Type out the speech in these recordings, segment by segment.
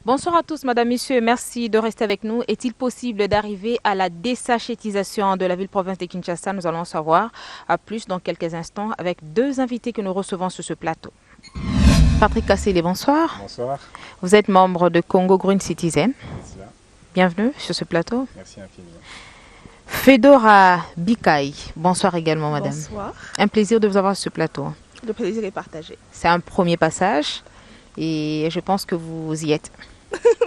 Bonsoir à tous, madame, messieurs, merci de rester avec nous. Est-il possible d'arriver à la désachétisation de la ville-province de Kinshasa? Nous allons en savoir plus dans quelques instants avec deux invités que nous recevons sur ce plateau. Patrick Kassele, bonsoir. Bonsoir. Vous êtes membre de Congo Green Citizen. C'est là. Bienvenue sur ce plateau. Merci infiniment. Fedora Bikaï, bonsoir également, madame. Bonsoir. Un plaisir de vous avoir sur ce plateau. Le plaisir est partagé. C'est un premier passage et je pense que vous y êtes.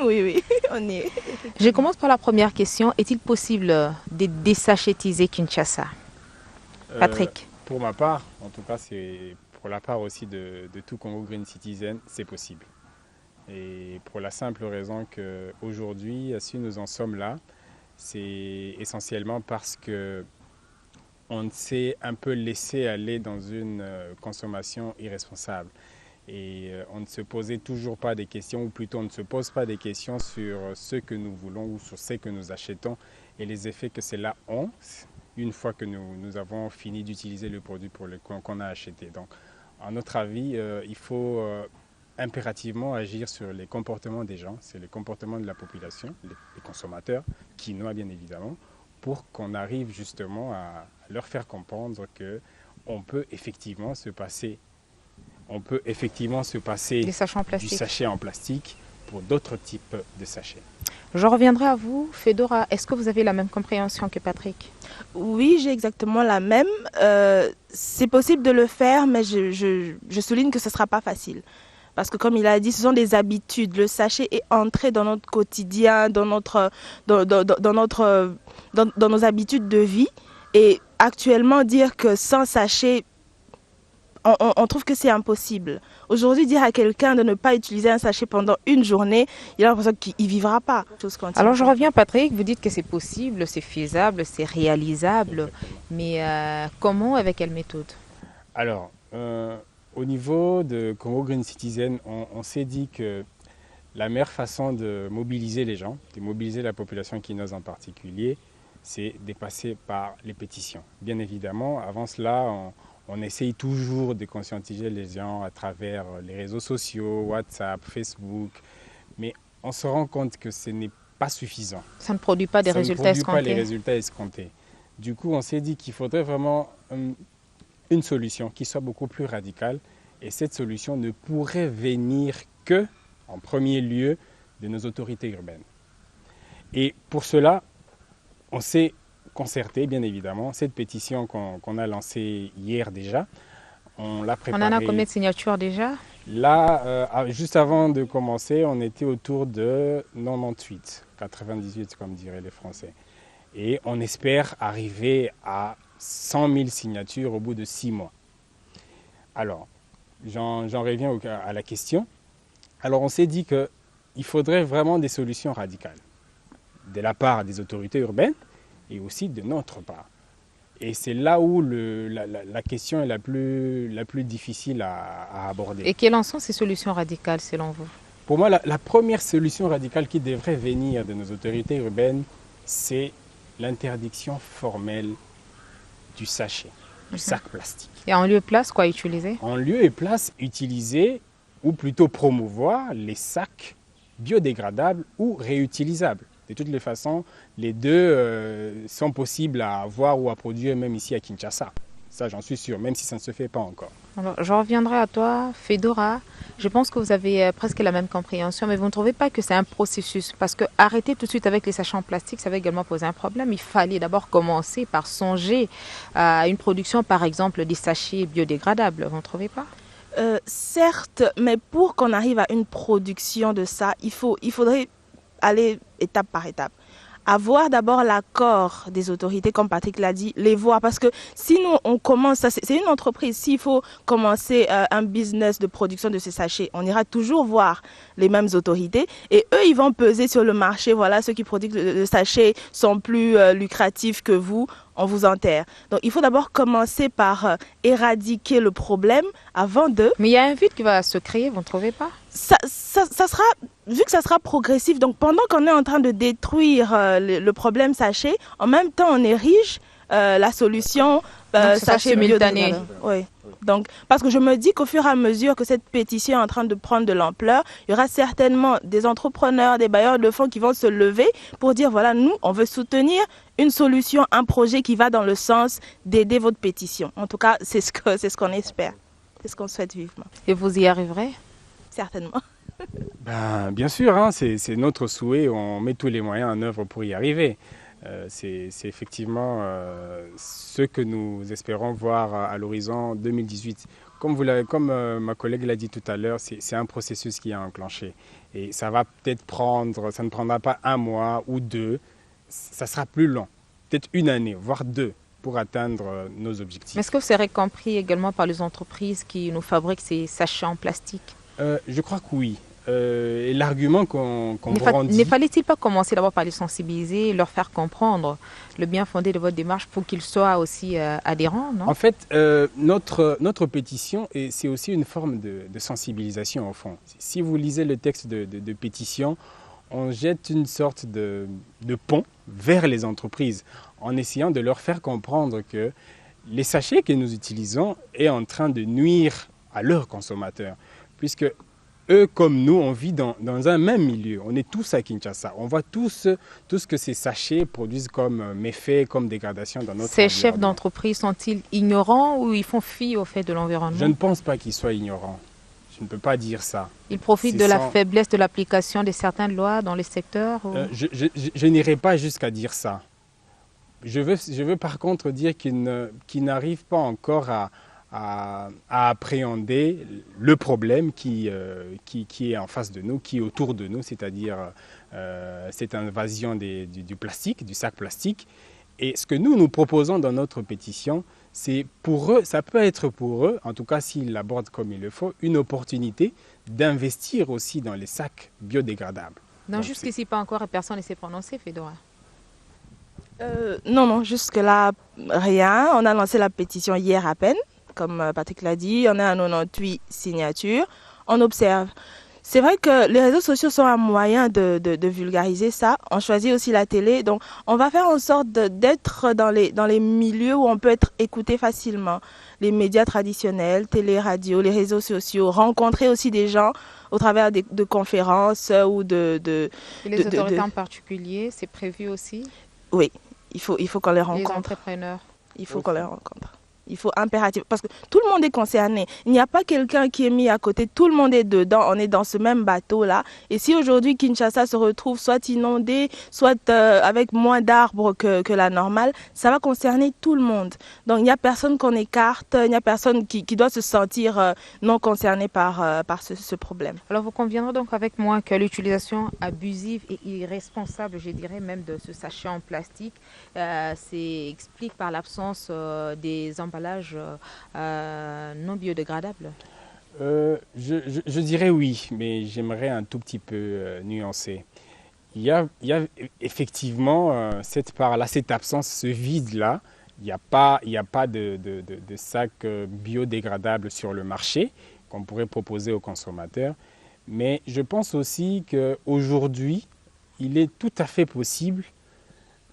Oui, on y est. Je commence par la première question. Est-il possible de désachétiser Kinshasa? Patrick. Pour ma part, en tout cas, c'est pour la part aussi de tout Congo Green Citizen, c'est possible. Et pour la simple raison qu'aujourd'hui, si nous en sommes là, c'est essentiellement parce que on s'est un peu laissé aller dans une consommation irresponsable. Et on ne se posait toujours pas des questions, ou plutôt on ne se pose pas des questions sur ce que nous voulons ou sur ce que nous achetons et les effets que cela a une fois que nous avons fini d'utiliser le produit qu'on a acheté. Donc, à notre avis, il faut impérativement agir sur les comportements des gens, c'est les comportements de la population, les consommateurs, quinoa bien évidemment, pour qu'on arrive justement à leur faire comprendre qu'on peut effectivement se passer du sachet en plastique pour d'autres types de sachets. Je reviendrai à vous, Fedora. Est-ce que vous avez la même compréhension que Patrick? Oui, j'ai exactement la même. C'est possible de le faire, mais je souligne que ce ne sera pas facile. Parce que comme il a dit, ce sont des habitudes. Le sachet est entré dans notre quotidien, dans nos habitudes de vie. Et actuellement, dire que sans sachet, on trouve que c'est impossible. Aujourd'hui, dire à quelqu'un de ne pas utiliser un sachet pendant une journée, il a l'impression qu'il ne vivra pas. Alors je reviens, Patrick, vous dites que c'est possible, c'est faisable, c'est réalisable, mais comment, avec quelle méthode? Alors, au niveau de Congo Green Citizen, on s'est dit que la meilleure façon de mobiliser les gens, de mobiliser la population quinoise en particulier, c'est de passer par les pétitions. Bien évidemment, avant cela, on essaye toujours de conscientiser les gens à travers les réseaux sociaux, WhatsApp, Facebook, mais on se rend compte que ce n'est pas suffisant. Ça ne produit pas des résultats escomptés. Ça ne produit pas les résultats escomptés. Du coup, on s'est dit qu'il faudrait vraiment une solution qui soit beaucoup plus radicale, et cette solution ne pourrait venir que, en premier lieu, de nos autorités urbaines. Et pour cela, on s'est concerté, bien évidemment. Cette pétition qu'on a lancée hier déjà, on l'a préparée. On en a combien de signatures déjà? Là, juste avant de commencer, on était autour de 98, 98 comme diraient les Français. Et on espère arriver à 100 000 signatures au bout de 6 mois. Alors, j'en reviens à la question. Alors, on s'est dit qu'il faudrait vraiment des solutions radicales de la part des autorités urbaines et aussi de notre part. Et c'est là où la question est la plus difficile à aborder. Et quelles en sont ces solutions radicales selon vous? Pour moi, la première solution radicale qui devrait venir de nos autorités urbaines, c'est l'interdiction formelle du sachet, du sac plastique. Et en lieu et place, quoi utiliser? En lieu et place, utiliser ou plutôt promouvoir les sacs biodégradables ou réutilisables. De toutes les façons, les deux sont possibles à avoir ou à produire même ici à Kinshasa. Ça, j'en suis sûr, même si ça ne se fait pas encore. Alors, je reviendrai à toi, Fedora. Je pense que vous avez presque la même compréhension, mais vous ne trouvez pas que c'est un processus? Parce que arrêter tout de suite avec les sachets en plastique, ça va également poser un problème. Il fallait d'abord commencer par songer à une production, par exemple, des sachets biodégradables. Vous ne trouvez pas? Certes, mais pour qu'on arrive à une production de ça, il faudrait aller étape par étape. Avoir d'abord l'accord des autorités, comme Patrick l'a dit, les voir. Parce que si nous, on commence, c'est une entreprise, s'il faut commencer un business de production de ces sachets, on ira toujours voir les mêmes autorités et eux, ils vont peser sur le marché. Voilà, ceux qui produisent le sachet sont plus lucratifs que vous, on vous enterre. Donc, il faut d'abord commencer par éradiquer le problème avant de... Mais il y a un vide qui va se créer, vous ne trouvez pas? Ça sera, vu que ça sera progressif, donc pendant qu'on est en train de détruire le problème sachet, en même temps on érige la solution sachet simultané. Oui. Donc, parce que je me dis qu'au fur et à mesure que cette pétition est en train de prendre de l'ampleur, il y aura certainement des entrepreneurs, des bailleurs de fonds qui vont se lever pour dire, voilà, nous, on veut soutenir une solution, un projet qui va dans le sens d'aider votre pétition. En tout cas, c'est ce qu'on espère. C'est ce qu'on souhaite vivement. Et vous y arriverez? Certainement. Ben, bien sûr, hein, c'est notre souhait, on met tous les moyens en œuvre pour y arriver. C'est effectivement ce que nous espérons voir à l'horizon 2018. Comme ma collègue l'a dit tout à l'heure, c'est un processus qui a enclenché. Et ça va peut-être prendre, ça ne prendra pas 1 mois ou 2, ça sera plus long, peut-être 1 année, voire 2, pour atteindre nos objectifs. Est-ce que vous serez compris également par les entreprises qui nous fabriquent ces sachets en plastique? Je crois que oui. Et l'argument qu'on brandit... Ne fallait-il pas commencer d'abord par les sensibiliser et leur faire comprendre le bien fondé de votre démarche pour qu'ils soient aussi adhérents, non? En fait, notre pétition, c'est aussi une forme de sensibilisation au fond. Si vous lisez le texte de pétition, on jette une sorte de pont vers les entreprises en essayant de leur faire comprendre que les sachets que nous utilisons est en train de nuire à leurs consommateurs, puisque eux comme nous, on vit dans un même milieu. On est tous à Kinshasa. On voit tout ce que ces sachets produisent comme méfaits, comme dégradation dans notre environnement. Ces chefs d'entreprise sont-ils ignorants ou ils font fi au fait de l'environnement? Je ne pense pas qu'ils soient ignorants. Je ne peux pas dire ça. Ils profitent de la faiblesse de l'application de certaines lois dans les secteurs ou... Je n'irai pas jusqu'à dire ça. Je veux par contre dire qu'ils n'arrivent pas encore à appréhender le problème qui est en face de nous, qui est autour de nous, c'est-à-dire cette invasion du plastique, du sac plastique. Et ce que nous proposons dans notre pétition, c'est pour eux, ça peut être pour eux, en tout cas s'ils l'abordent comme il le faut, une opportunité d'investir aussi dans les sacs biodégradables. Non, jusqu'ici pas encore et personne ne s'est prononcé, Fedora. Non, jusque-là, rien. On a lancé la pétition hier à peine. Comme Patrick l'a dit, on est à 98 signatures. On observe. C'est vrai que les réseaux sociaux sont un moyen de vulgariser ça. On choisit aussi la télé. Donc, on va faire en sorte d'être dans les milieux où on peut être écouté facilement. Les médias traditionnels, télé, radio, les réseaux sociaux. Rencontrer aussi des gens au travers de conférences ou Et les autorités en particulier, c'est prévu aussi? Oui, il faut qu'on les rencontre. Les entrepreneurs. Il faut qu'on les rencontre. Il faut impérativement, parce que tout le monde est concerné. Il n'y a pas quelqu'un qui est mis à côté, tout le monde est dedans, on est dans ce même bateau-là. Et si aujourd'hui Kinshasa se retrouve soit inondé, soit avec moins d'arbres que la normale, ça va concerner tout le monde. Donc il n'y a personne qu'on écarte, il n'y a personne qui doit se sentir non concerné par ce problème. Alors vous conviendrez donc avec moi que l'utilisation abusive et irresponsable, je dirais même de ce sachet en plastique, s'explique par l'absence des emballages non biodégradables? Je dirais oui, mais j'aimerais un tout petit peu nuancer. Il y a effectivement cette part-là, cette absence, ce vide-là. Il n'y a pas de sacs biodégradables sur le marché qu'on pourrait proposer aux consommateurs. Mais je pense aussi qu'aujourd'hui, il est tout à fait possible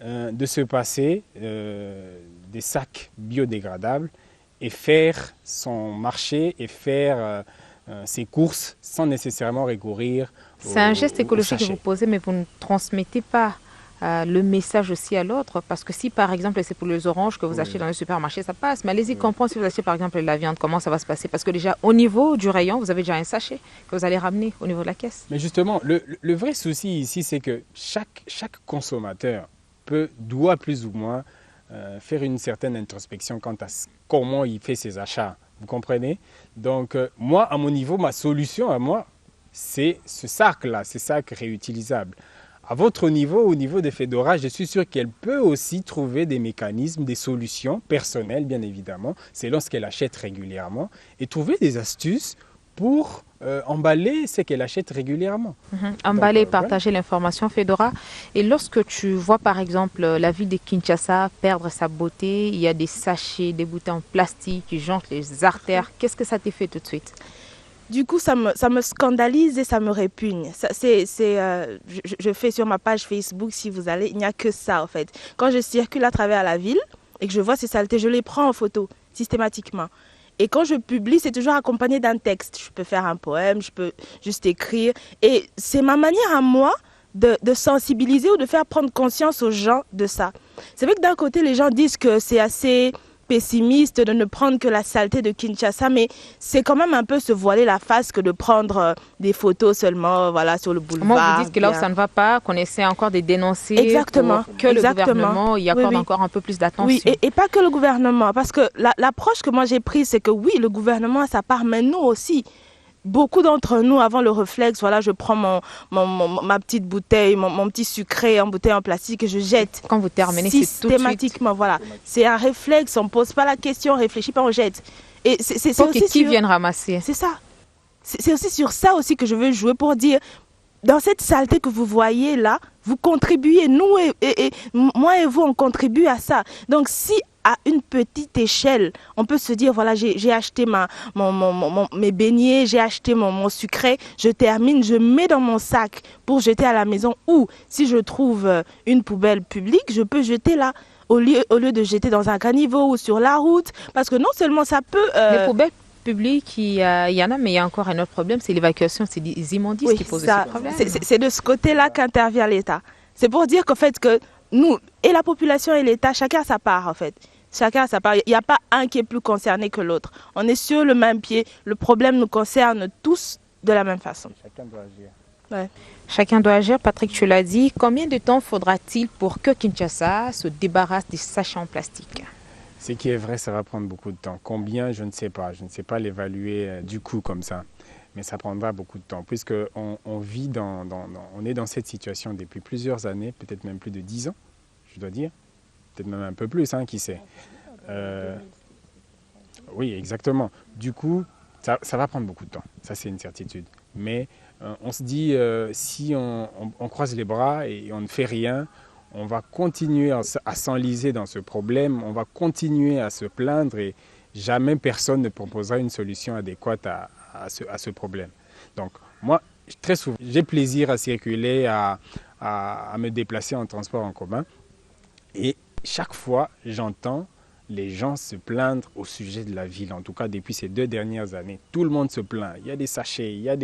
de se passer des sacs biodégradables et faire son marché et faire ses courses sans nécessairement recourir C'est un geste écologique que vous posez, mais vous ne transmettez pas le message aussi à l'autre. Parce que si par exemple c'est pour les oranges que vous achetez dans le supermarché, ça passe. Mais allez-y comprendre si vous achetez par exemple la viande, comment ça va se passer. Parce que déjà au niveau du rayon, vous avez déjà un sachet que vous allez ramener au niveau de la caisse. Mais justement, le vrai souci ici, c'est que chaque consommateur doit plus ou moins faire une certaine introspection quant à comment il fait ses achats. Vous comprenez? Donc, moi, à mon niveau, ma solution à moi, c'est ce sac-là, ces sacs réutilisables. À votre niveau, au niveau des Fedora, je suis sûr qu'elle peut aussi trouver des mécanismes, des solutions personnelles, bien évidemment, selon ce qu'elle achète régulièrement, et trouver des astuces pour emballer ce qu'elle achète régulièrement. Emballer et partager l'information, Fedora. Et lorsque tu vois par exemple la ville de Kinshasa perdre sa beauté, il y a des sachets, des bouteilles en plastique qui jonchent les artères, qu'est-ce que ça t'est fait tout de suite? Du coup, ça me scandalise et ça me répugne. Je fais sur ma page Facebook, si vous allez, il n'y a que ça en fait. Quand je circule à travers la ville et que je vois ces saletés, je les prends en photo systématiquement. Et quand je publie, c'est toujours accompagné d'un texte. Je peux faire un poème, je peux juste écrire. Et c'est ma manière à moi de sensibiliser ou de faire prendre conscience aux gens de ça. C'est vrai que d'un côté, les gens disent que c'est assez pessimiste de ne prendre que la saleté de Kinshasa, mais c'est quand même un peu se voiler la face que de prendre des photos seulement voilà, sur le boulevard. Moi, vous dites que là où ça ne va pas, qu'on essaie encore de dénoncer exactement, pour que le gouvernement y accorde encore un peu plus d'attention. Oui, et pas que le gouvernement, parce que l'approche que moi j'ai prise, c'est que oui, le gouvernement a sa part, mais nous aussi. Beaucoup d'entre nous avons le réflexe, voilà, je prends ma petite bouteille, mon petit sucré en bouteille en plastique et je jette. Quand vous terminez, c'est tout de suite. Systématiquement, voilà. C'est un réflexe, on ne pose pas la question, on ne réfléchit pas, on jette. Et c'est aussi qui viennent ramasser. C'est ça. C'est aussi sur ça aussi que je veux jouer pour dire, dans cette saleté que vous voyez là, vous contribuez, nous et moi et vous, on contribue à ça. Donc si à une petite échelle, on peut se dire, voilà, j'ai acheté mes beignets, j'ai acheté mon sucré, je termine, je mets dans mon sac pour jeter à la maison. Ou si je trouve une poubelle publique, je peux jeter là, au lieu de jeter dans un caniveau ou sur la route. Parce que non seulement ça peut... Les poubelles publiques, il y en a, mais il y a encore un autre problème, c'est l'évacuation, c'est des immondices qui posent ce problème. C'est de ce côté-là qu'intervient l'État. C'est pour dire qu'en fait, que nous, et la population et l'État, chacun a sa part en fait. Chacun a sa part. Il n'y a pas un qui est plus concerné que l'autre. On est sur le même pied. Le problème nous concerne tous de la même façon. Chacun doit agir. Ouais. Chacun doit agir. Patrick, tu l'as dit. Combien de temps faudra-t-il pour que Kinshasa se débarrasse des sachets en plastique? Ce qui est vrai, ça va prendre beaucoup de temps. Combien, je ne sais pas. Je ne sais pas l'évaluer du coup comme ça. Mais ça prendra beaucoup de temps. Puisqu'on vit on est dans cette situation depuis plusieurs années, peut-être même plus de 10 ans, je dois dire. Peut-être même un peu plus, hein, qui sait. Oui, exactement. Du coup, ça va prendre beaucoup de temps. Ça, c'est une certitude. Mais on se dit, si on croise les bras et on ne fait rien, on va continuer à s'enliser dans ce problème, on va continuer à se plaindre et jamais personne ne proposera une solution adéquate à ce problème. Donc, moi, très souvent, j'ai plaisir à circuler, à me déplacer en transport en commun. Et chaque fois, j'entends les gens se plaindre au sujet de la ville. En tout cas, depuis ces 2 dernières années, tout le monde se plaint. Il y a des sachets, il y a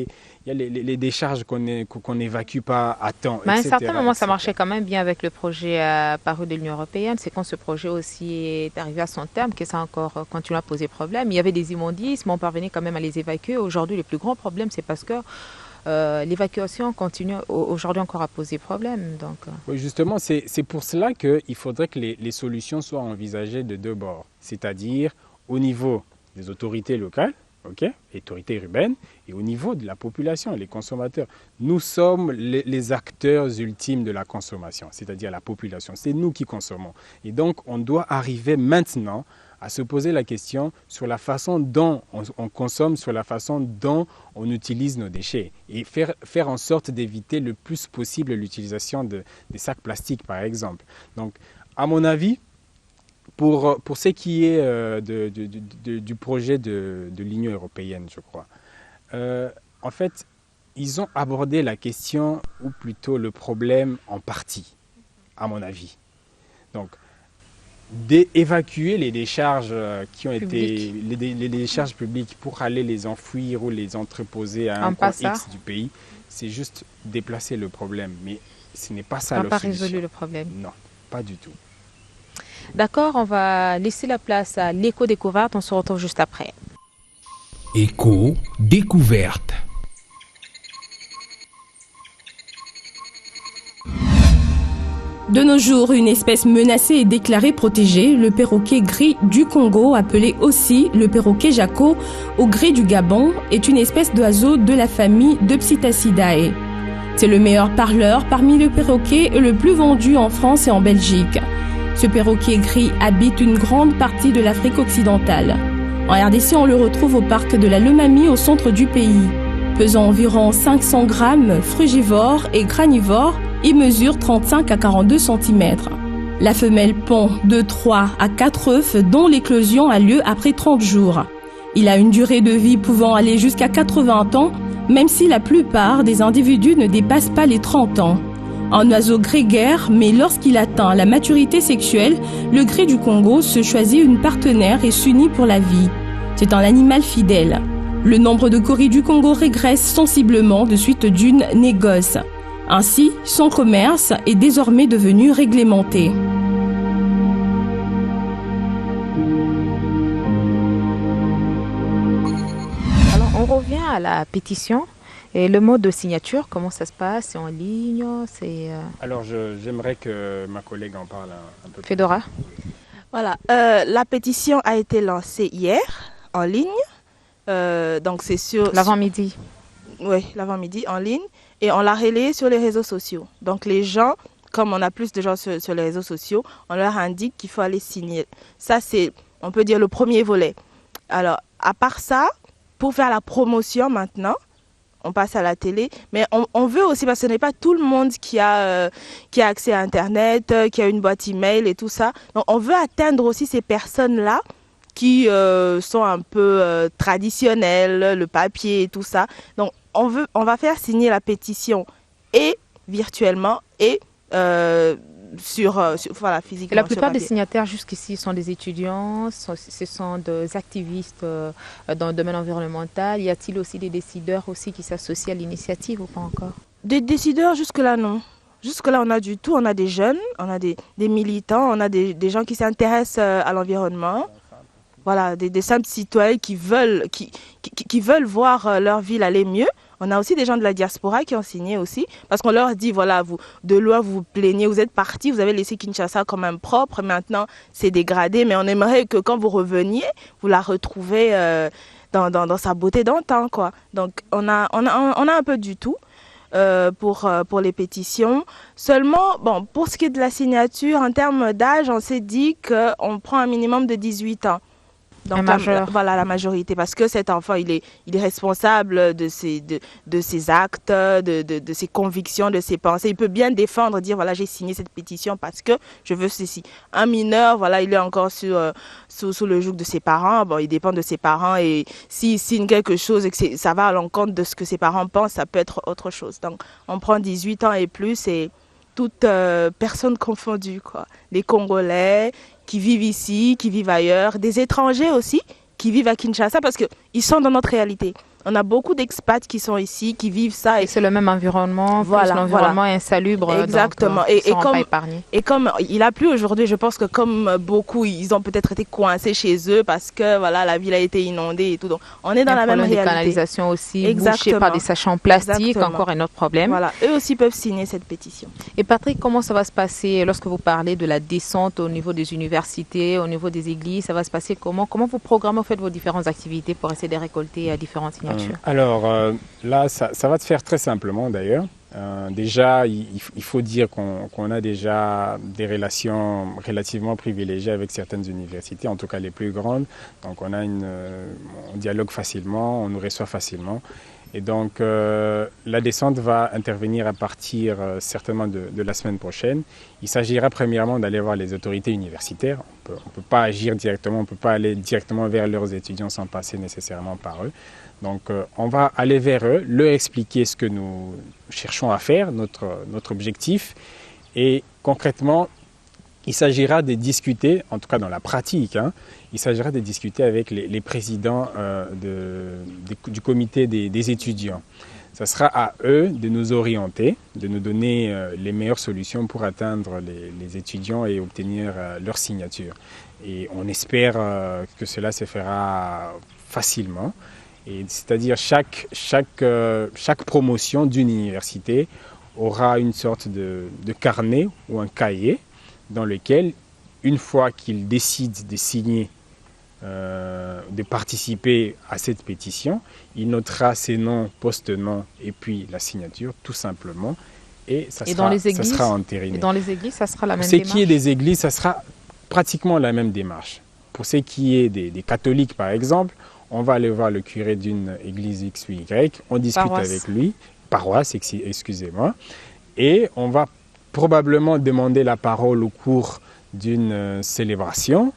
les décharges qu'on n'évacue pas à temps, Mais à un etc., certain moment, ça marchait quand même bien avec le projet paru de l'Union européenne. C'est quand ce projet aussi est arrivé à son terme que ça a encore continué à poser problème. Il y avait des immondices, mais on parvenait quand même à les évacuer. Aujourd'hui, le plus grand problème, c'est parce que l'évacuation continue aujourd'hui encore à poser problème. Donc. Oui, justement, c'est pour cela qu'il faudrait que les solutions soient envisagées de 2 bords, c'est-à-dire au niveau des autorités locales, autorités urbaines, et au niveau de la population, les consommateurs. Nous sommes les acteurs ultimes de la consommation, c'est-à-dire la population. C'est nous qui consommons. Et donc, on doit arriver maintenant à se poser la question sur la façon dont on consomme, sur la façon dont on utilise nos déchets et faire en sorte d'éviter le plus possible l'utilisation des sacs plastiques, par exemple. Donc, à mon avis, pour ce qui est du projet de l'Union européenne, je crois, en fait, ils ont abordé la question, ou plutôt le problème en partie, à mon avis. Donc, d'évacuer les décharges qui ont été les décharges publiques pour aller les enfouir ou les entreposer à un coin X du pays, c'est juste déplacer le problème. Mais ce n'est pas ça la solution. Ça n'a pas résolu le problème. Non, pas du tout. D'accord, on va laisser la place à l'éco-découverte. On se retrouve juste après. Éco-découverte. De nos jours, une espèce menacée est déclarée protégée, le perroquet gris du Congo, appelé aussi le perroquet jaco au gris du Gabon, est une espèce d'oiseau de la famille de Psittacidae. C'est le meilleur parleur parmi les perroquets et le plus vendu en France et en Belgique. Ce perroquet gris habite une grande partie de l'Afrique occidentale. En RDC, on le retrouve au parc de la Lomami au centre du pays. Pesant environ 500 grammes, frugivore et granivore, il mesure 35 à 42 cm. La femelle pond de 3 à 4 œufs dont l'éclosion a lieu après 30 jours. Il a une durée de vie pouvant aller jusqu'à 80 ans, même si la plupart des individus ne dépassent pas les 30 ans. Un oiseau grégaire, mais lorsqu'il atteint la maturité sexuelle, le gris du Congo se choisit une partenaire et s'unit pour la vie. C'est un animal fidèle. Le nombre de coris du Congo régresse sensiblement de suite d'une négoce. Ainsi, son commerce est désormais devenu réglementé. Alors, on revient à la pétition. Et le mode de signature, comment ça se passe? C'est en ligne? Alors, j'aimerais que ma collègue en parle un peu plus. Fedora? Voilà, la pétition a été lancée hier en ligne. Donc c'est sur L'avant-midi. Oui, l'avant-midi en ligne. Et on l'a relayé sur les réseaux sociaux. Donc les gens, comme on a plus de gens sur les réseaux sociaux, on leur indique qu'il faut aller signer. Ça, c'est, on peut dire, le premier volet. Alors, à part ça, pour faire la promotion maintenant, on passe à la télé, mais on veut aussi, parce que ce n'est pas tout le monde qui a accès à Internet, qui a une boîte email et tout ça. Donc on veut atteindre aussi ces personnes-là qui sont un peu traditionnelles, le papier et tout ça. Donc on va faire signer la pétition et virtuellement et voilà, physiquement. Et la plupart sur des papier. signataires jusqu'ici sont des étudiants, ce sont des activistes dans le domaine environnemental. Y a-t-il aussi des décideurs aussi qui s'associent à l'initiative ou pas encore? Des décideurs, jusque-là, non. Jusque-là, on a du tout. On a des jeunes, on a des militants, on a des gens qui s'intéressent à l'environnement. Voilà, des simples citoyens qui veulent voir leur ville aller mieux. On a aussi des gens de la diaspora qui ont signé aussi, parce qu'on leur dit, voilà, vous, de loin, vous vous plaignez, vous êtes partis, vous avez laissé Kinshasa quand même propre, maintenant c'est dégradé, mais on aimerait que quand vous reveniez, vous la retrouvez dans sa beauté d'antan, quoi. Donc on a un peu du tout pour les pétitions. Seulement, bon, pour ce qui est de la signature, en termes d'âge, on s'est dit qu'on prend un minimum de 18 ans. Donc, voilà la majorité, parce que cet enfant, il est responsable de ses actes, de ses convictions, de ses pensées. Il peut bien défendre, dire voilà, j'ai signé cette pétition parce que je veux ceci. Un mineur, voilà, il est encore sous le joug de ses parents. Bon, il dépend de ses parents et s'il signe quelque chose et que ça va à l'encontre de ce que ses parents pensent, ça peut être autre chose. Donc, on prend 18 ans et plus et toutes personnes confondues, quoi. Les Congolais qui vivent ici, qui vivent ailleurs, des étrangers aussi qui vivent à Kinshasa parce qu'ils sont dans notre réalité. On a beaucoup d'expats qui sont ici, qui vivent ça. Et c'est le même environnement, voilà, plus l'environnement est insalubre. Exactement. Donc, et comme il a plu aujourd'hui, je pense que comme beaucoup, ils ont peut-être été coincés chez eux parce que voilà, la ville a été inondée et tout. Donc on est dans la même réalité. Les canalisations aussi, bouchées par des sachets en plastique, exactement. Encore un autre problème. Voilà, eux aussi peuvent signer cette pétition. Et Patrick, comment ça va se passer lorsque vous parlez de la descente au niveau des universités, au niveau des églises? Ça va se passer comment? Comment vous programmez, faites vos différentes activités pour essayer de récolter différentes signatures? Alors là, ça va se faire très simplement d'ailleurs. Déjà, il faut dire qu'on a déjà des relations relativement privilégiées avec certaines universités, en tout cas les plus grandes. Donc on dialogue facilement, on nous reçoit facilement. Et donc la descente va intervenir à partir certainement de la semaine prochaine. Il s'agira premièrement d'aller voir les autorités universitaires. On ne peut pas agir directement, on ne peut pas aller directement vers leurs étudiants sans passer nécessairement par eux. Donc on va aller vers eux, leur expliquer ce que nous cherchons à faire, notre objectif. Et concrètement, il s'agira de discuter, en tout cas dans la pratique, il s'agira de discuter avec les présidents du comité des étudiants. Ce sera à eux de nous orienter, de nous donner les meilleures solutions pour atteindre les étudiants et obtenir leur signature. Et on espère que cela se fera facilement. C'est-à-dire chaque promotion d'une université aura une sorte de carnet ou un cahier dans lequel, une fois qu'ils décident de signer, de participer à cette pétition, il notera ses noms, post-noms et puis la signature tout simplement et ça sera entériné. Et dans les églises, ça sera la même démarche. Pour ce qui est des églises, ça sera pratiquement la même démarche. Pour ce qui est des catholiques par exemple, on va aller voir le curé d'une église X ou Y, on discute avec lui, paroisse, excusez-moi, et on va probablement demander la parole au cours d'une célébration.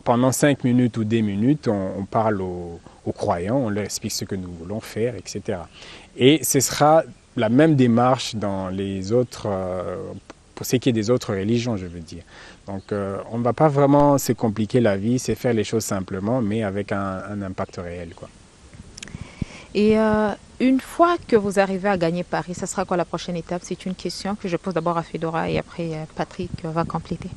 Pendant 5 minutes ou 10 minutes, on parle aux croyants, on leur explique ce que nous voulons faire, etc. Et ce sera la même démarche dans les autres pour ce qui est des autres religions, je veux dire. Donc on ne va pas vraiment se compliquer la vie, c'est faire les choses simplement, mais avec un impact réel, quoi. Et une fois que vous arrivez à gagner Paris, ça sera quoi la prochaine étape? C'est une question que je pose d'abord à Fedora et après Patrick va compléter.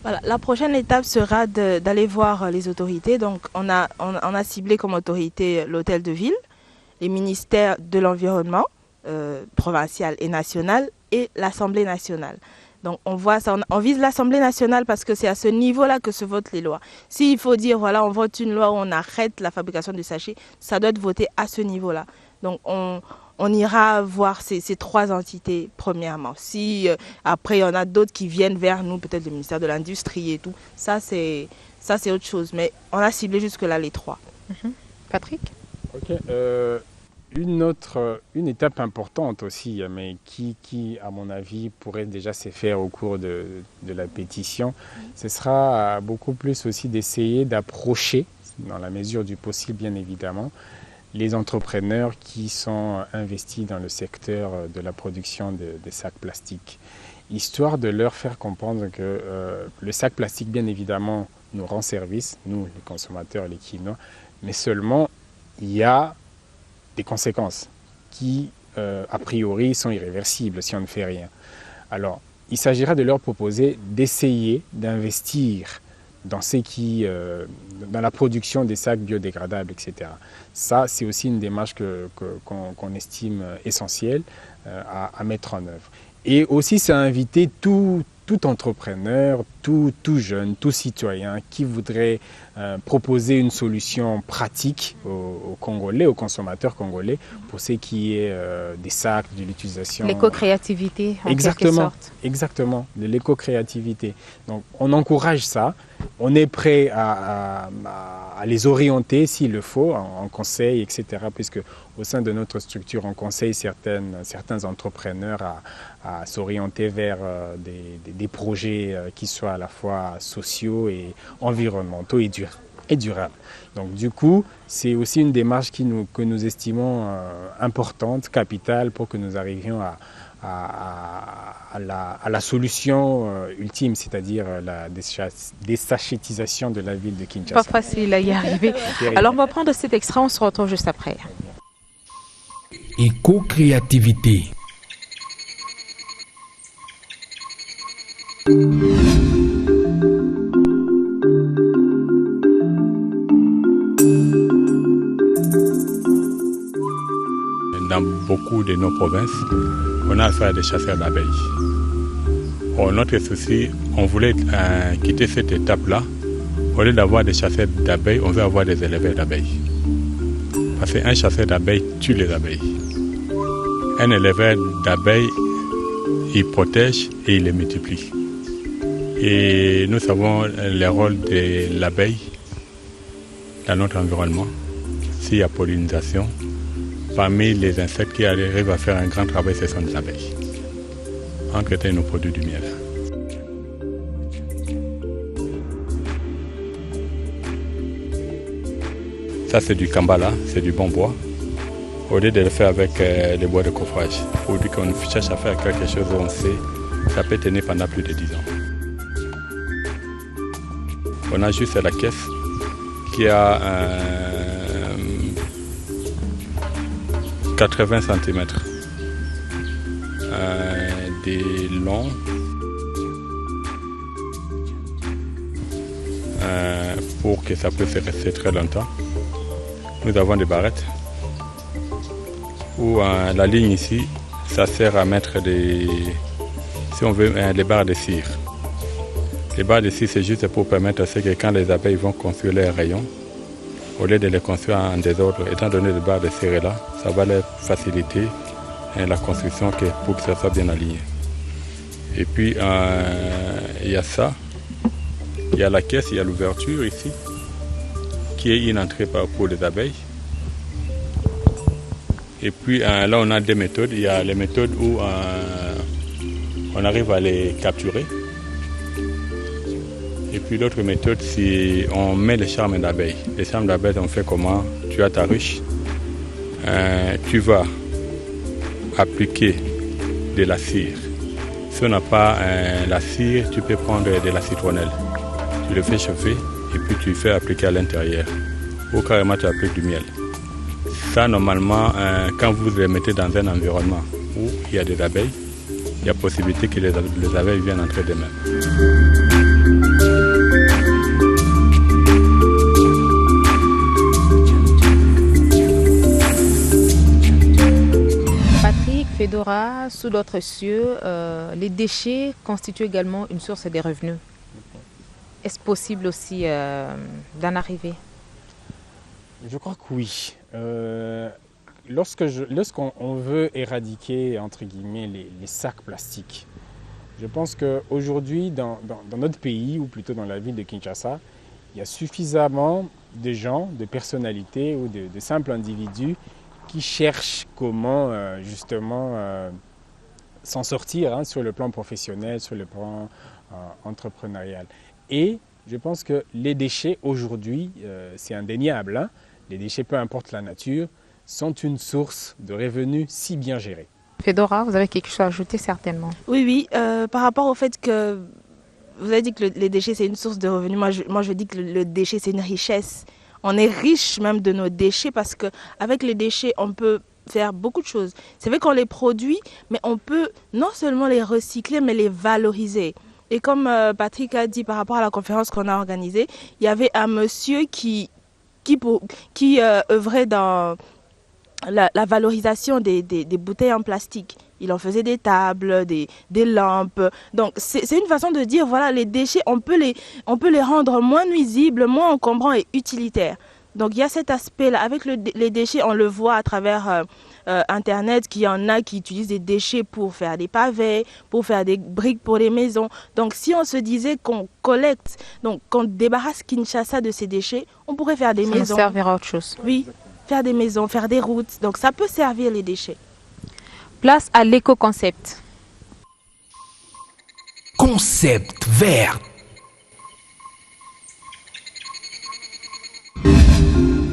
Voilà, la prochaine étape sera d'aller voir les autorités. Donc, on a ciblé comme autorité l'hôtel de ville, les ministères de l'environnement, provincial et national, et l'Assemblée nationale. Donc, on voit ça, on vise l'Assemblée nationale parce que c'est à ce niveau-là que se votent les lois. S'il faut dire, voilà, on vote une loi où on arrête la fabrication du sachet, ça doit être voté à ce niveau-là. Donc, on ira voir ces trois entités premièrement. Si après, il y en a d'autres qui viennent vers nous, peut-être le ministère de l'Industrie et tout, ça c'est autre chose. Mais on a ciblé jusque-là les trois. Patrick? Ok. Une étape importante aussi, mais qui, à mon avis, pourrait déjà se faire au cours de la pétition, ce sera beaucoup plus aussi d'essayer d'approcher, dans la mesure du possible bien évidemment, les entrepreneurs qui sont investis dans le secteur de la production des sacs plastiques, histoire de leur faire comprendre que le sac plastique, bien évidemment, nous rend service, nous, les consommateurs, les Quinois, mais seulement il y a des conséquences qui, a priori, sont irréversibles si on ne fait rien. Alors, il s'agira de leur proposer d'essayer d'investir dans dans la production des sacs biodégradables, etc. Ça, c'est aussi une démarche qu'on estime essentielle à mettre en œuvre. Et aussi, c'est inviter tout entrepreneur, tout jeune, tout citoyen qui voudrait proposer une solution pratique aux Congolais, aux consommateurs congolais, pour ce qui est des sacs, de l'utilisation... L'éco-créativité, en quelque sorte. Exactement, de l'éco-créativité. Donc, on encourage ça. On est prêt à les orienter s'il le faut, en conseil, etc. Puisque au sein de notre structure, on conseille certains entrepreneurs à s'orienter vers des projets qui soient à la fois sociaux et environnementaux et durables. Donc du coup, c'est aussi une démarche que nous estimons importante, capitale, pour que nous arrivions à la solution ultime, c'est-à-dire la désachétisation de la ville de Kinshasa. Pas facile à y arriver. Alors on va prendre cet extrait, on se retrouve juste après. Éco-créativité. Dans beaucoup de nos provinces, on a affaire à des chasseurs d'abeilles. Notre souci, on voulait quitter cette étape-là. Au lieu d'avoir des chasseurs d'abeilles, on veut avoir des éleveurs d'abeilles. Parce qu'un chasseur d'abeilles tue les abeilles. Un éleveur d'abeilles, il protège et il les multiplie. Et nous savons le rôle de l'abeille dans notre environnement. S'il y a pollinisation, parmi les insectes qui arrivent à faire un grand travail, ce sont les abeilles. Entre-temps, nous produisons du miel. Ça, c'est du kambala, c'est du bon bois. Au lieu de le faire avec les bois de coffrage, pour dire qu'on cherche à faire quelque chose où on sait ça peut tenir pendant plus de 10 ans. On a juste la caisse qui a 80 cm de long, pour que ça puisse rester très longtemps. Nous avons des barrettes où la ligne ici, ça sert à mettre si on veut, des barres de cire. Les barres de cire, c'est juste pour permettre à ce que quand les abeilles vont construire leurs rayons, au lieu de les construire en désordre, étant donné les barres de cire là, ça va leur faciliter la construction pour que ça soit bien aligné. Et puis, il y a ça, il y a la caisse, il y a l'ouverture ici, qui est une entrée pour les abeilles. Et puis là, on a des méthodes. Il y a les méthodes où on arrive à les capturer. Et puis l'autre méthode, c'est on met les charmes d'abeilles. Les charmes d'abeilles, on fait comment? Tu as ta ruche, tu vas appliquer de la cire Si on n'a pas la cire, tu peux prendre de la citronnelle. Tu le fais chauffer et puis tu fais appliquer à l'intérieur. Ou carrément tu appliques du miel. Ça, normalement, quand vous les mettez dans un environnement où il y a des abeilles, il y a possibilité que les abeilles viennent entrer d'eux-mêmes. Patrick, Fedora, sous d'autres cieux, les déchets constituent également une source de revenus. Est-ce possible aussi d'en arriver? Je crois que oui. Lorsqu'on veut éradiquer, entre guillemets, les sacs plastiques, je pense qu'aujourd'hui, dans notre pays, ou plutôt dans la ville de Kinshasa, il y a suffisamment de gens, de personnalités ou de simples individus qui cherchent comment justement s'en sortir sur le plan professionnel, sur le plan entrepreneurial. Et je pense que les déchets aujourd'hui, c'est indéniable, les déchets, peu importe la nature, sont une source de revenus si bien gérée. Fedora, vous avez quelque chose à ajouter certainement? Oui, par rapport au fait que vous avez dit que les déchets c'est une source de revenus, moi je dis que le déchet c'est une richesse. On est riche même de nos déchets parce qu'avec les déchets on peut faire beaucoup de choses. C'est vrai qu'on les produit, mais on peut non seulement les recycler, mais les valoriser. Et comme Patrick a dit par rapport à la conférence qu'on a organisée, il y avait un monsieur qui œuvrait dans la valorisation des bouteilles en plastique. Il en faisait des tables, des lampes. Donc c'est une façon de dire, voilà, les déchets, on peut les rendre moins nuisibles, moins encombrants et utilitaires. Donc il y a cet aspect-là. Avec les déchets, on le voit à travers Internet, qu'il y en a qui utilisent des déchets pour faire des pavés, pour faire des briques pour les maisons. Donc si on se disait qu'on collecte, donc qu'on débarrasse Kinshasa de ces déchets, on pourrait faire des maisons. Ça servira à autre chose. Oui, faire des maisons, faire des routes. Donc ça peut servir les déchets. Place à l'éco-concept. Concept vert.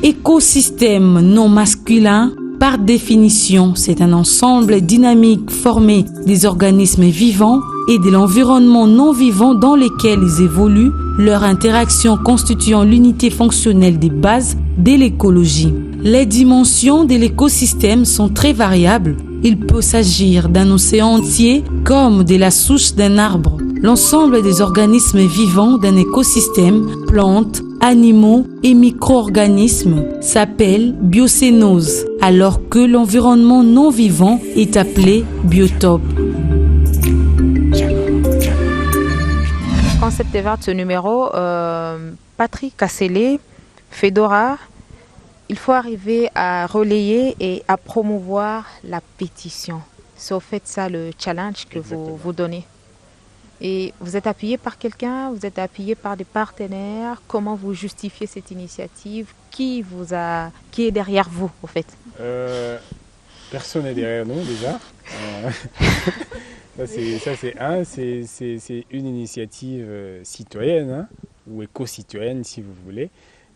Écosystème non masculin, par définition, c'est un ensemble dynamique formé des organismes vivants et de l'environnement non vivant dans lesquels ils évoluent, leur interaction constituant l'unité fonctionnelle des bases de l'écologie. Les dimensions de l'écosystème sont très variables. Il peut s'agir d'un océan entier comme de la souche d'un arbre. L'ensemble des organismes vivants d'un écosystème, plantes, animaux et micro-organismes, s'appelle biocénose, alors que l'environnement non vivant est appelé biotope. Concept vert de ce numéro, Patrick Kassélé, Fedora, il faut arriver à relayer et à promouvoir la pétition. C'est au fait ça le challenge que vous donnez. Et vous êtes appuyé par quelqu'un, vous êtes appuyé par des partenaires. Comment vous justifiez cette initiative? Qui est derrière vous, au fait? Personne n'est derrière nous déjà. C'est une initiative citoyenne ou éco-citoyenne si vous voulez.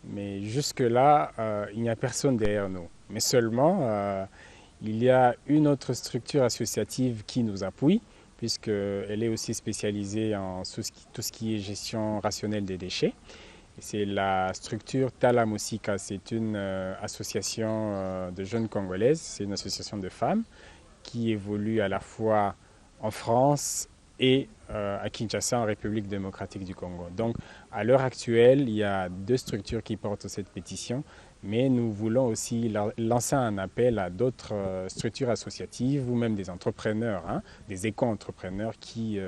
Mais jusque-là, il n'y a personne derrière nous. Mais seulement, il y a une autre structure associative qui nous appuie, puisqu'elle est aussi spécialisée en tout ce qui est gestion rationnelle des déchets. C'est la structure Talamosika, c'est une association de jeunes Congolaises, c'est une association de femmes qui évolue à la fois en France et à Kinshasa, en République démocratique du Congo. Donc, à l'heure actuelle, il y a 2 structures qui portent cette pétition, mais nous voulons aussi lancer un appel à d'autres structures associatives ou même des entrepreneurs, des éco-entrepreneurs qui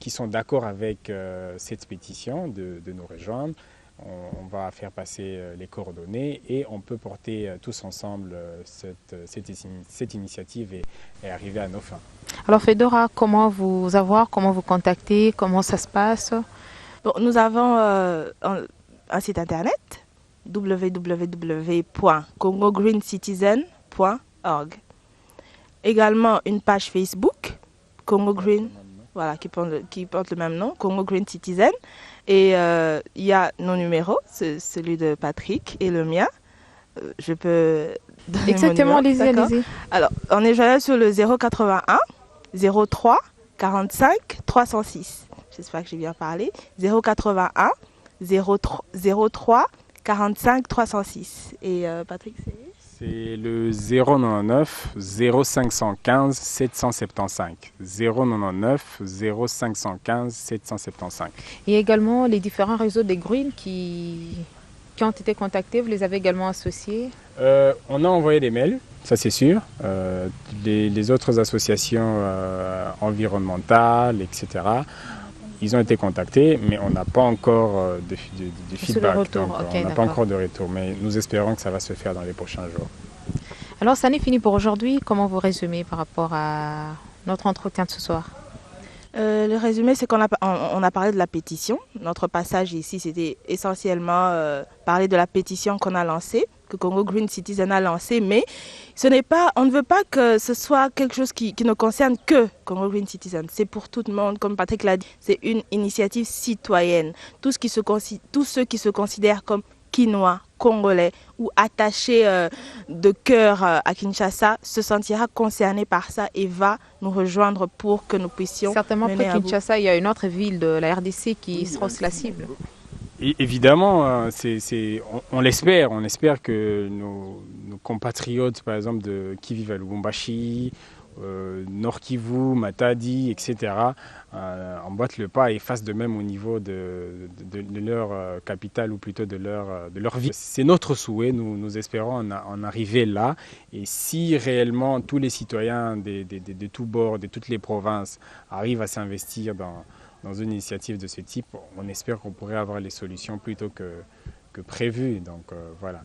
sont d'accord avec cette pétition de nous rejoindre. On va faire passer les coordonnées et on peut porter tous ensemble cette initiative et arriver à nos fins. Alors Fedora, comment vous avoir, comment vous contacter, comment ça se passe? Bon, nous avons un site internet www.congogreenscitizen.org. Également une page Facebook, Congo Green, voilà, qui porte le même nom, Congo Green Citizen. Et il y a nos numéros, celui de Patrick et le mien. Je peux donner exactement, mon numéro, allez-y. Alors, on est joignable sur le 081 03 45 306. J'espère que j'ai bien parlé. 081 03 45 306. Et Patrick, c'est... C'est le 099 0515 775. 099 0515 775. Et également les différents réseaux des Green qui ont été contactés, vous les avez également associés? On a envoyé des mails, ça c'est sûr. Les autres associations environnementales, etc., ils ont été contactés, mais on n'a pas encore de feedback. Retour. Donc, Okay, on n'a pas encore de retour, mais nous espérons que ça va se faire dans les prochains jours. Alors, ça n'est fini pour aujourd'hui. Comment vous résumez par rapport à notre entretien de ce soir? Le résumé, c'est qu'on a parlé de la pétition. Notre passage ici, c'était essentiellement parler de la pétition qu'on a lancée, que Congo Green Citizen a lancée, mais on ne veut pas que ce soit quelque chose qui ne concerne que Congo Green Citizen. C'est pour tout le monde, comme Patrick l'a dit, c'est une initiative citoyenne. Tous ceux qui se considèrent comme Quinois, Congolais ou attachés de cœur à Kinshasa se sentira concerné par ça et va nous rejoindre pour que nous puissions certainement mener après Kinshasa, il y a une autre ville de la RDC qui sera aussi la cible. Et évidemment, on l'espère. On espère que nos compatriotes, par exemple, qui vivent à Lubumbashi, Nord Kivu, Matadi, etc., emboîtent le pas et fassent de même au niveau de leur capitale ou plutôt de leur ville. C'est notre souhait, nous espérons en arriver là. Et si réellement tous les citoyens de tous bords, de toutes les provinces arrivent à s'investir dans une initiative de ce type, on espère qu'on pourrait avoir les solutions plus tôt que prévu. Donc voilà.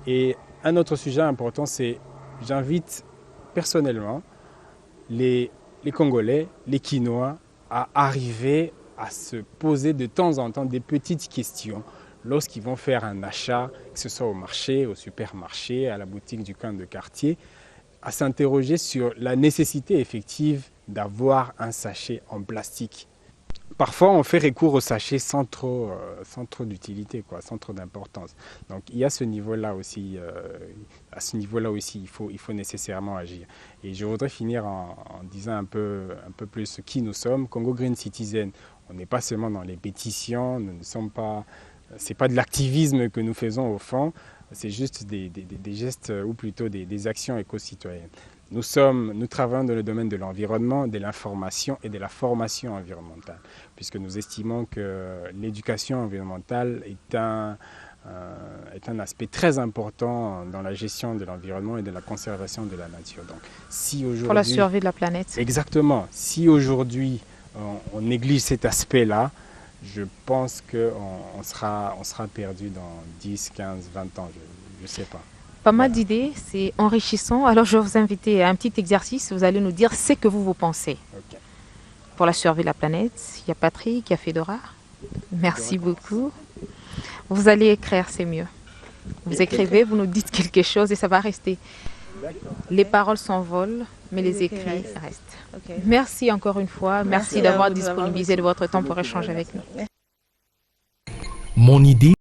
Et un autre sujet important, c'est j'invite personnellement les Congolais, les Quinois, à arriver à se poser de temps en temps des petites questions lorsqu'ils vont faire un achat, que ce soit au marché, au supermarché, à la boutique du coin de quartier, à s'interroger sur la nécessité effective d'avoir un sachet en plastique. Parfois, on fait recours au sachet sans trop d'utilité, sans trop d'importance. Donc, il y a ce niveau-là aussi. À ce niveau-là aussi, il faut nécessairement agir. Et je voudrais finir en disant un peu plus qui nous sommes. Congo Green Citizen, on n'est pas seulement dans les pétitions, c'est pas de l'activisme que nous faisons au fond, c'est juste des gestes ou plutôt des actions éco-citoyennes. Nous travaillons dans le domaine de l'environnement, de l'information et de la formation environnementale, puisque nous estimons que l'éducation environnementale est un aspect très important dans la gestion de l'environnement et de la conservation de la nature. Donc, si pour la survie de la planète. Exactement. Si aujourd'hui on néglige cet aspect-là, je pense qu'on sera perdu dans 10, 15, 20 ans, je ne sais pas. Pas mal d'idées, c'est enrichissant. Alors je vais vous inviter à un petit exercice. Vous allez nous dire ce que vous pensez. Okay. Pour la survie de la planète, il y a Patrick, il y a Fedora. Merci beaucoup. Vous allez écrire, c'est mieux. Vous écrivez, vous nous dites quelque chose et ça va rester. Les paroles s'envolent, mais les écrits restent. Okay. Merci encore une fois. Merci d'avoir disponibilisé de votre temps pour échanger avec nous. Mon idée